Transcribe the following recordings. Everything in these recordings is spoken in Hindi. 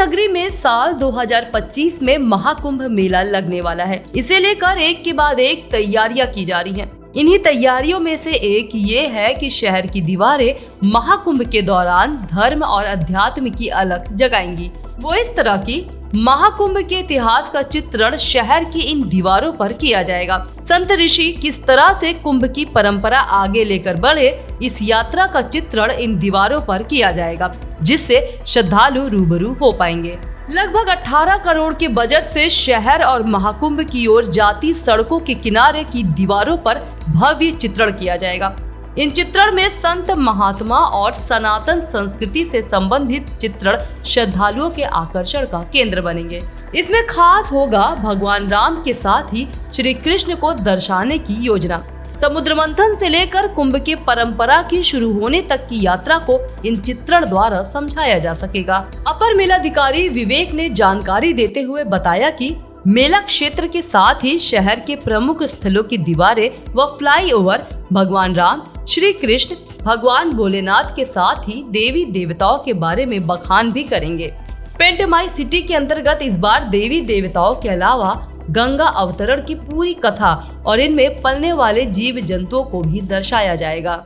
नगरी में साल 2025 में महाकुंभ मेला लगने वाला है। इसे लेकर एक के बाद एक तैयारियां की जा रही हैं। इन्हीं तैयारियों में से एक ये है कि शहर की दीवारें महाकुंभ के दौरान धर्म और अध्यात्म की अलख जगाएंगी। वो इस तरह की महाकुंभ के इतिहास का चित्रण शहर की इन दीवारों पर किया जाएगा। संत ऋषि किस तरह से कुंभ की परंपरा आगे लेकर बढ़े, इस यात्रा का चित्रण इन दीवारों पर किया जाएगा, जिससे श्रद्धालु रूबरू हो पाएंगे। लगभग 18 करोड़ के बजट से शहर और महाकुंभ की ओर जाती सड़कों के किनारे की दीवारों पर भव्य चित्रण किया जाएगा। इन चित्रण में संत महात्मा और सनातन संस्कृति से संबंधित चित्रण श्रद्धालुओं के आकर्षण का केंद्र बनेंगे। इसमें खास होगा भगवान राम के साथ ही श्री कृष्ण को दर्शाने की योजना। समुद्र मंथन से लेकर कुंभ की परंपरा की शुरू होने तक की यात्रा को इन चित्रण द्वारा समझाया जा सकेगा। अपर मेलाधिकारी विवेक ने जानकारी देते हुए बताया कि मेला क्षेत्र के साथ ही शहर के प्रमुख स्थलों की दीवारें व फ्लाईओवर भगवान राम, श्री कृष्ण, भगवान भोलेनाथ के साथ ही देवी देवताओं के बारे में बखान भी करेंगे। पेंट माई सिटी के अंतर्गत इस बार देवी देवताओं के अलावा गंगा अवतरण की पूरी कथा और इनमें पलने वाले जीव जंतुओं को भी दर्शाया जाएगा।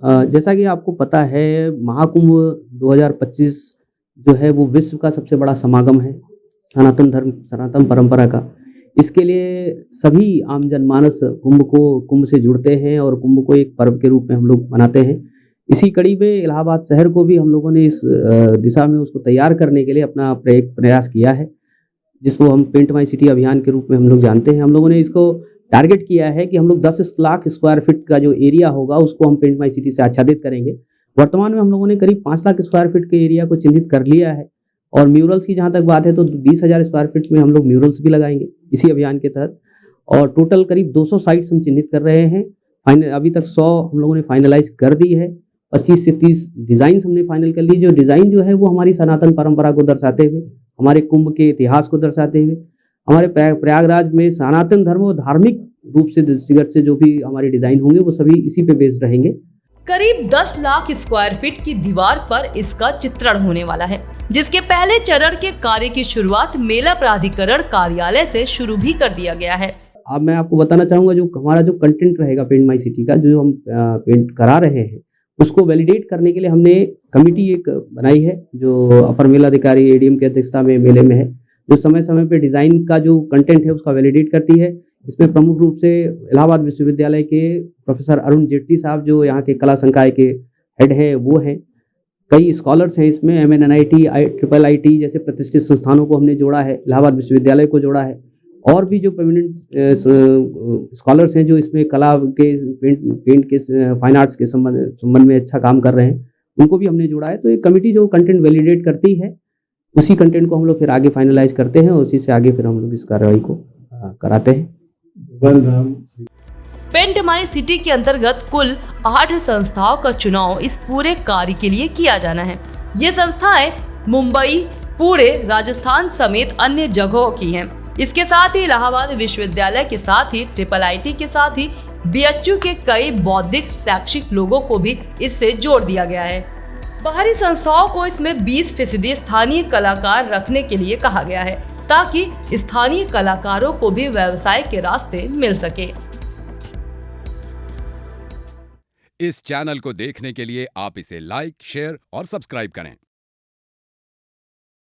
जैसा कि आपको पता है, महाकुंभ 2025 जो है वो विश्व का सबसे बड़ा समागम है सनातन धर्म, सनातन परंपरा का। इसके लिए सभी आम जनमानस कुंभ से जुड़ते हैं और कुंभ को एक पर्व के रूप में हम लोग मनाते हैं। इसी कड़ी में इलाहाबाद शहर को भी हम लोगों ने इस दिशा में उसको तैयार करने के लिए अपना प्रयास किया है, जिसको हम पेंट माई सिटी अभियान के रूप में हम लोग जानते हैं। हम लोगों ने इसको टारगेट किया है कि हम लोग 10 लाख स्क्वायर फीट का जो एरिया होगा उसको हम पेंट माई सिटी से आच्छादित करेंगे। वर्तमान में हम लोगों ने करीब 5 लाख स्क्वायर फीट के एरिया को चिन्हित कर लिया है और म्यूरल्स की जहाँ तक बात है तो 20,000 स्क्वायर फीट में हम लोग म्यूरल्स भी लगाएंगे इसी अभियान के तहत। और टोटल करीब 200 साइट्स हम चिन्हित कर रहे हैं। अभी तक 100 हम लोगों ने फाइनलाइज कर दी है। 25 से 30 डिज़ाइन हमने फाइनल कर ली। जो डिज़ाइन जो है वो हमारी सनातन परंपरा को दर्शाते हुए, हमारे कुंभ के इतिहास को दर्शाते हुए, हमारे प्रयागराज में सनातन धर्म और धार्मिक रूप से दृष्टिगत से जो भी हमारे डिज़ाइन होंगे वो सभी इसी पे बेस्ड रहेंगे। करीब 10 लाख स्क्वायर फीट की दीवार पर इसका चित्रण होने वाला है, जिसके पहले चरण के कार्य की शुरुआत मेला प्राधिकरण कार्यालय से शुरू भी कर दिया गया है। अब मैं आपको बताना चाहूँगा जो हमारा जो कंटेंट रहेगा पेंट माई सिटी का, जो हम पेंट करा रहे हैं, उसको वैलिडेट करने के लिए हमने कमिटी एक बनाई है जो अपर मेलाधिकारी एडीएम की अध्यक्षता में मेले में है, जो समय समय पे डिज़ाइन का जो कंटेंट है उसका वैलिडेट करती है। इसमें प्रमुख रूप से इलाहाबाद विश्वविद्यालय के प्रोफेसर अरुण जेटली साहब जो यहाँ के कला संकाय के हेड हैं वो हैं। कई स्कॉलर्स हैं इसमें, MNIT, IIIT जैसे प्रतिष्ठित संस्थानों को हमने जोड़ा है, इलाहाबाद विश्वविद्यालय को जोड़ा है, और भी जो प्रोमिनेंट स्कॉलर्स हैं जो इसमें कला के पेंट के फाइन आर्ट्स के संबंध में अच्छा काम कर रहे हैं, उनको भी हमने जोड़ा है। तो एक कमेटी जो कंटेंट वैलिडेट करती है उसी कंटेंट को हम लोग फिर आगे फाइनलाइज करते हैं और उसी से आगे फिर हम लोग इस कार्रवाई को कराते हैं। पेंट माई सिटी के अंतर्गत कुल 8 संस्थाओं का चुनाव इस पूरे कार्य के लिए किया जाना है। ये संस्थाएं मुंबई, पुणे, राजस्थान समेत अन्य जगहों की हैं। इसके साथ ही इलाहाबाद विश्वविद्यालय के साथ ही IIIT के साथ ही BHU के कई बौद्धिक शैक्षिक लोगों को भी इससे जोड़ दिया गया है। बाहरी संस्थाओं को इसमें 20% स्थानीय कलाकार रखने के लिए कहा गया है, ताकि स्थानीय कलाकारों को भी व्यवसाय के रास्ते मिल सके। इस चैनल को देखने के लिए आप इसे लाइक, शेयर और सब्सक्राइब करें।